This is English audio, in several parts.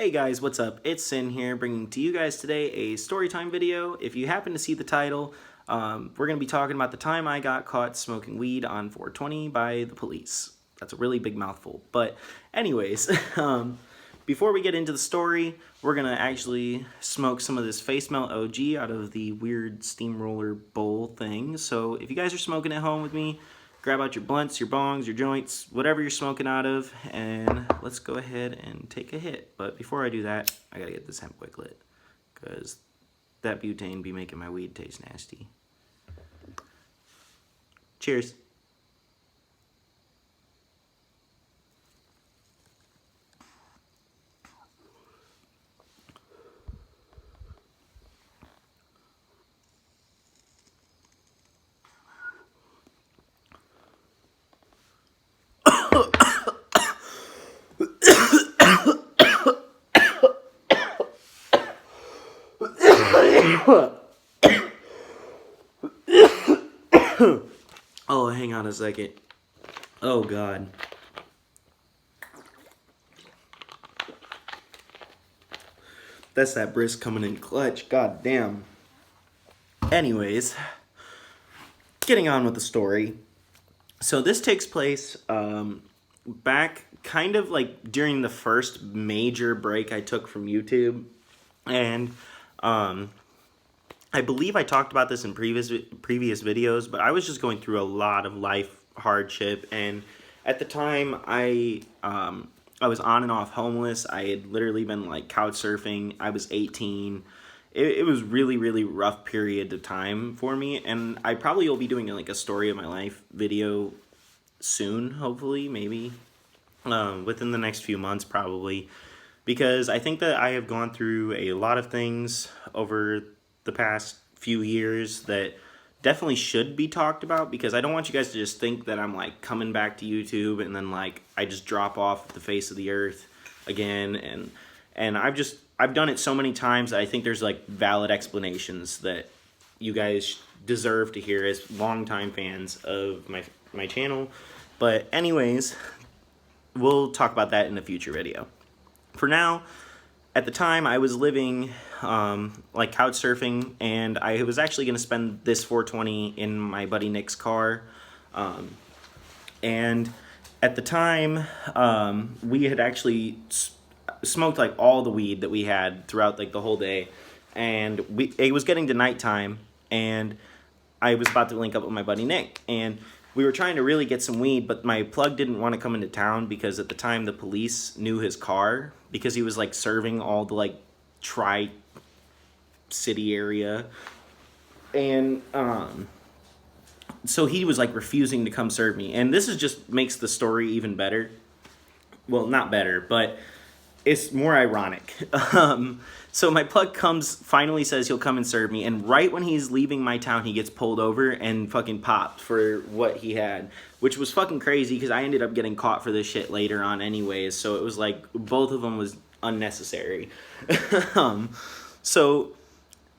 Hey guys, what's up? It's Sin here, bringing to you guys today a storytime video. If you happen to see the title, we're going to be talking about the time I got caught smoking weed on 420 by the police. That's a really big mouthful. But anyways, before we get into the story, we're going to actually smoke some of this Face Melt OG out of the weird steamroller bowl thing. So if you guys are smoking at home with me, grab out your blunts, your bongs, your joints, whatever you're smoking out of, and let's go ahead and take a hit. But before I do that, I gotta get this hemp wick lit, because that butane be making my weed taste nasty. Cheers. Oh, hang on a second. Oh, God. That's that brisk coming in clutch. God damn. Anyways, getting on with the story. So this takes place back kind of like during the first major break I took from YouTube. And I believe I talked about this in previous videos, but I was just going through a lot of life hardship, and at the time I was on and off homeless. I had literally been like couch surfing. I was 18. It was really rough period of time for me, and I probably will be doing like a story of my life video soon, hopefully, maybe within the next few months probably, because I think that I have gone through a lot of things over the past few years that definitely should be talked about, because I don't want you guys to just think that I'm like coming back to YouTube and then like I just drop off the face of the earth again, and I've done it so many times that I think there's like valid explanations that you guys deserve to hear as longtime fans of my channel. But anyways, we'll talk about that in a future video. For now, at the time I was living like couch surfing, and I was actually going to spend this 420 in my buddy Nick's car, and at the time we had actually smoked like all the weed that we had throughout like the whole day, and it was getting to nighttime, and I was about to link up with my buddy Nick, and we were trying to really get some weed, but my plug didn't want to come into town because at the time the police knew his car, because he was like serving all the like tri-city area, and so he was like refusing to come serve me, and this is just makes the story even better. Well, not better, but it's more ironic. So my plug finally says he'll come and serve me, and right when he's leaving my town, he gets pulled over and fucking popped for what he had, which was fucking crazy because I ended up getting caught for this shit later on anyways, so it was like both of them was unnecessary. So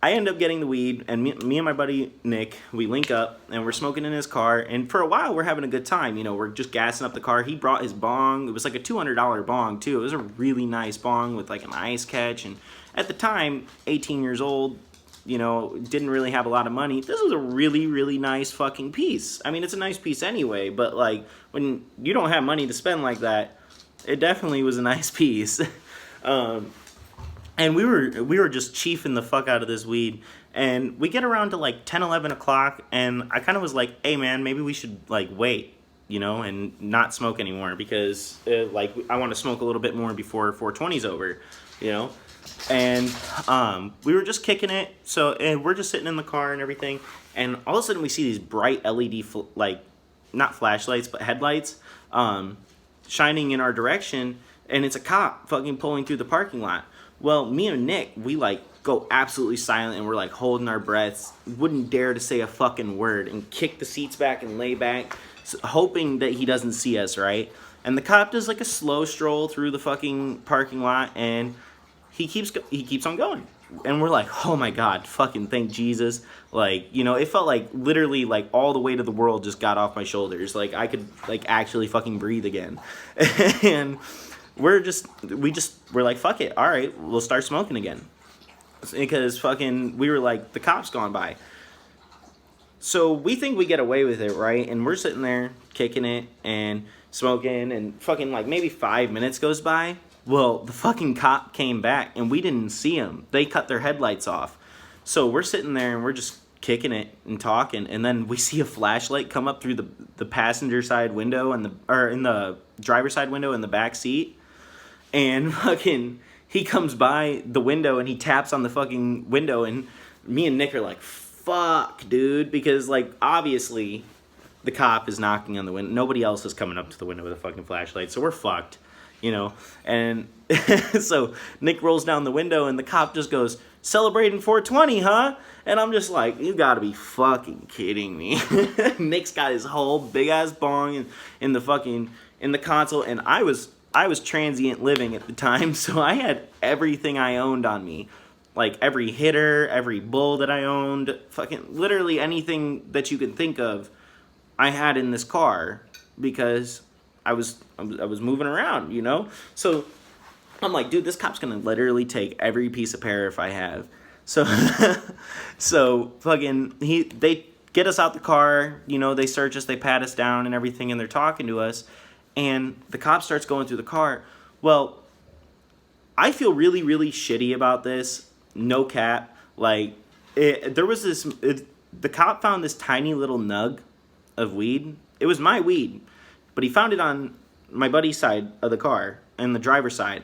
I end up getting the weed, and me and my buddy Nick, we link up, and we're smoking in his car, and for a while we're having a good time. You know, we're just gassing up the car. He brought his bong. It was like a $200 bong, too. It was a really nice bong with like an ice catch, and at the time, 18 years old, you know, didn't really have a lot of money. This was a really nice fucking piece. I mean, it's a nice piece anyway, but like when you don't have money to spend like that, it definitely was a nice piece. And we were just chiefing the fuck out of this weed, and we get around to like 10, 11 o'clock, and I kind of was like, hey man, maybe we should like wait, you know, and not smoke anymore, because like I want to smoke a little bit more before 420's over, you know. And we were just kicking it, so, and we're just sitting in the car and everything, and all of a sudden we see these bright LED like not flashlights but headlights shining in our direction, and it's a cop fucking pulling through the parking lot. Well, me and Nick, we like go absolutely silent, and we're like holding our breaths, wouldn't dare to say a fucking word, and kick the seats back and lay back, hoping that he doesn't see us, right? And the cop does like a slow stroll through the fucking parking lot, and he keeps on going. And we're like, oh my God, fucking thank Jesus. Like, you know, it felt like literally like all the weight of the world just got off my shoulders. Like I could like actually fucking breathe again. And we're like, fuck it, all right, we'll start smoking again, because fucking we were like, the cops gone by. So we think we get away with it, right? And we're sitting there kicking it and smoking, and fucking like maybe 5 minutes goes by. Well, the fucking cop came back and we didn't see him. They cut their headlights off. So we're sitting there and we're just kicking it and talking, and then we see a flashlight come up through the passenger side window or in the driver's side window in the back seat. And fucking he comes by the window and he taps on the fucking window, and me and Nick are like, fuck, dude, because like obviously the cop is knocking on the window. Nobody else is coming up to the window with a fucking flashlight, so we're fucked, you know. And so Nick rolls down the window and the cop just goes, "Celebrating 420, huh?" And I'm just like, you gotta be fucking kidding me. Nick's got his whole big ass bong in the console, and I was transient living at the time, so I had everything I owned on me. Like every hitter, every bull that I owned, fucking literally anything that you can think of, I had in this car, because I was moving around, you know? So I'm like, dude, this cop's gonna literally take every piece of paraff I have. So so fucking they get us out the car, you know, they search us, they pat us down and everything, and they're talking to us, and the cop starts going through the car. Well, I feel really, really shitty about this. No cap. Like, the cop found this tiny little nug of weed. It was my weed, but he found it on my buddy's side of the car, and the driver's side.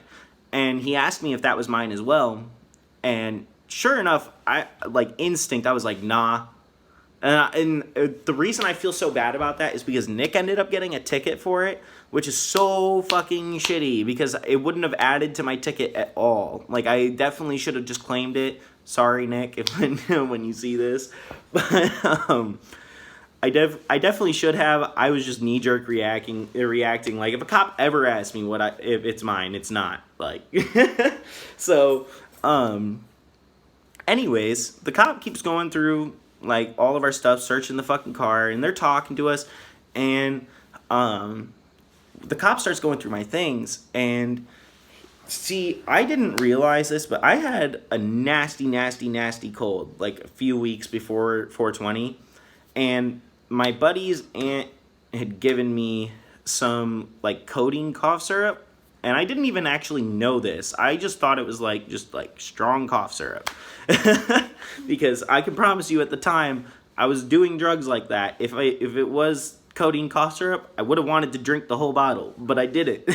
And he asked me if that was mine as well. And sure enough, I was like, nah. And the reason I feel so bad about that is because Nick ended up getting a ticket for it, which is so fucking shitty, because it wouldn't have added to my ticket at all. Like, I definitely should have just claimed it. Sorry, Nick, when you see this. But I definitely should have. I was just knee-jerk reacting. Like, if a cop ever asks me if it's mine, it's not. Like, so, anyways, the cop keeps going through like all of our stuff, searching the fucking car, and they're talking to us, and the cop starts going through my things. And see, I didn't realize this, but I had a nasty cold like a few weeks before 420, and my buddy's aunt had given me some like codeine cough syrup, and I didn't even actually know this. I just thought it was like just like strong cough syrup. Because I can promise you, at the time I was doing drugs like that, if it was codeine cough syrup, I would have wanted to drink the whole bottle, but I didn't.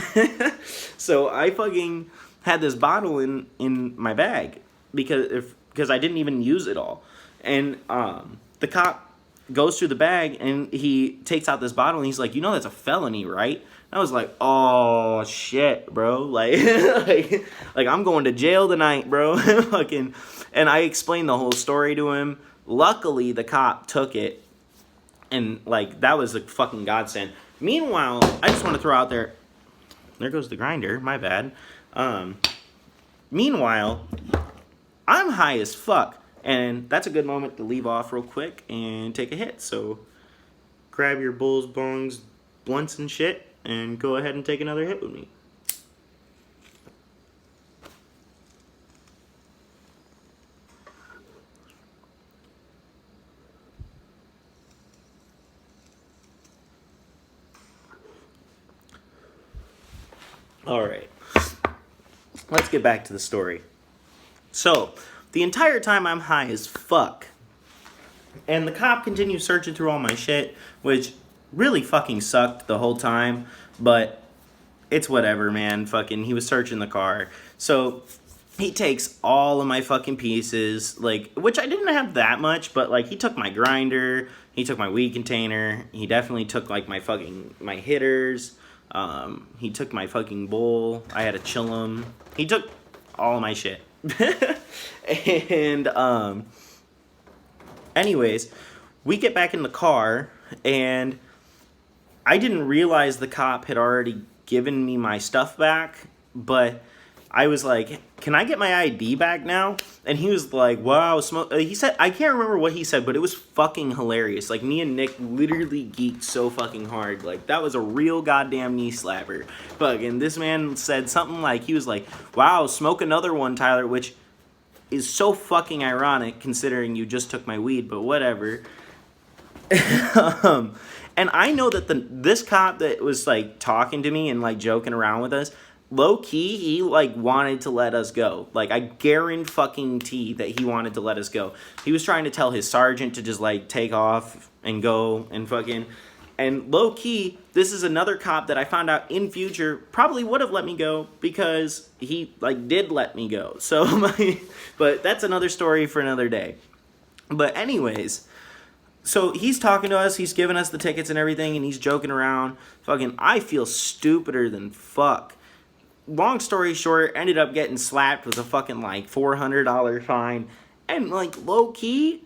So I fucking had this bottle in my bag because I didn't even use it all. And the cop goes through the bag and he takes out this bottle and he's like, "You know that's a felony, right?" And I was like, "Oh shit, bro!" Like, like I'm going to jail tonight, bro. Fucking, and I explained the whole story to him. Luckily, the cop took it, and like that was a fucking godsend. Meanwhile, I just want to throw out there. There goes the grinder. My bad. Meanwhile, I'm high as fuck. And that's a good moment to leave off real quick and take a hit. So grab your bulls, bongs, blunts, and shit, and go ahead and take another hit with me. All right. Let's get back to the story. So, the entire time I'm high as fuck. And the cop continues searching through all my shit, which really fucking sucked the whole time. But it's whatever, man. Fucking, he was searching the car. So he takes all of my fucking pieces, like, which I didn't have that much, but like he took my grinder, he took my weed container, he definitely took like my hitters, he took my fucking bowl, I had to chill him. He took all of my shit. And anyways, we get back in the car, and I didn't realize the cop had already given me my stuff back, but I was like, can I get my ID back now? And he was like, wow, he said, I can't remember what he said, but it was fucking hilarious. Like, me and Nick literally geeked so fucking hard. Like, that was a real goddamn knee slapper. Fucking, this man said something like, he was like, wow, smoke another one, Tyler, which is so fucking ironic considering you just took my weed, but whatever. And I know that this cop that was, like, talking to me and, like, joking around with us, low-key, he, like, wanted to let us go. Like, I guarantee that he wanted to let us go. He was trying to tell his sergeant to just, like, take off and go and fucking... And low-key, this is another cop that I found out in future probably would have let me go because he, like, did let me go. So, but that's another story for another day. But anyways... So he's talking to us, he's giving us the tickets and everything, and he's joking around. Fucking, I feel stupider than fuck. Long story short, ended up getting slapped with a fucking, like, $400 fine. And, like, low-key,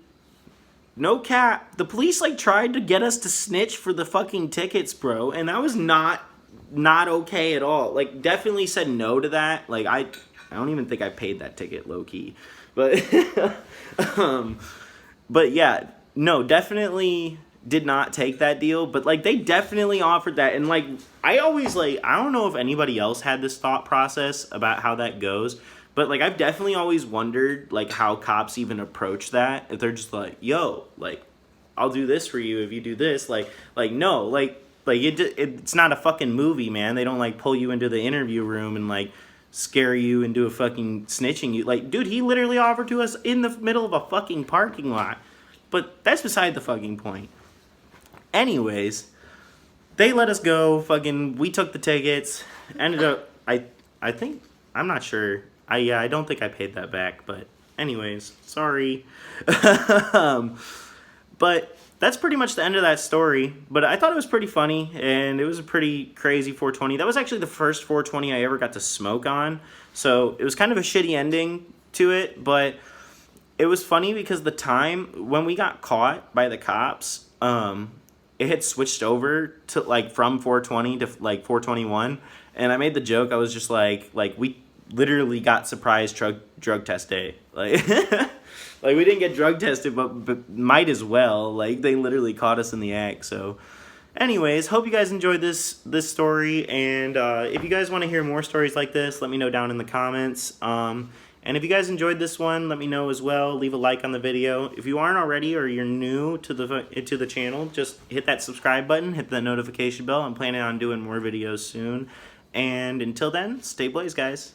no cap, the police, like, tried to get us to snitch for the fucking tickets, bro. And that was not okay at all. Like, definitely said no to that. Like, I don't even think I paid that ticket, low-key. But, but yeah... No, definitely did not take that deal, but, like, they definitely offered that, and, like, I always, like, I don't know if anybody else had this thought process about how that goes, but, like, I've definitely always wondered, like, how cops even approach that, if they're just like, yo, like, I'll do this for you if you do this, like, no, like, it's not a fucking movie, man, they don't, like, pull you into the interview room and, like, scare you into a fucking snitching you, like, dude, he literally offered to us in the middle of a fucking parking lot. But that's beside the fucking point. Anyways, they let us go. Fucking, we took the tickets. Ended up, I think, I'm not sure. I don't think I paid that back. But anyways, sorry. But that's pretty much the end of that story. But I thought it was pretty funny. And it was a pretty crazy 420. That was actually the first 420 I ever got to smoke on. So it was kind of a shitty ending to it. But... it was funny because the time when we got caught by the cops, it had switched over to, like, from 420 to, like, 421. And I made the joke, I was just like we literally got surprise drug test day. Like, like, we didn't get drug tested, but might as well. Like, they literally caught us in the act, so... Anyways, hope you guys enjoyed this story. And if you guys want to hear more stories like this, let me know down in the comments. And if you guys enjoyed this one, let me know as well. Leave a like on the video. If you aren't already or you're new to the channel, just hit that subscribe button, hit that notification bell. I'm planning on doing more videos soon. And until then, stay blazed, guys.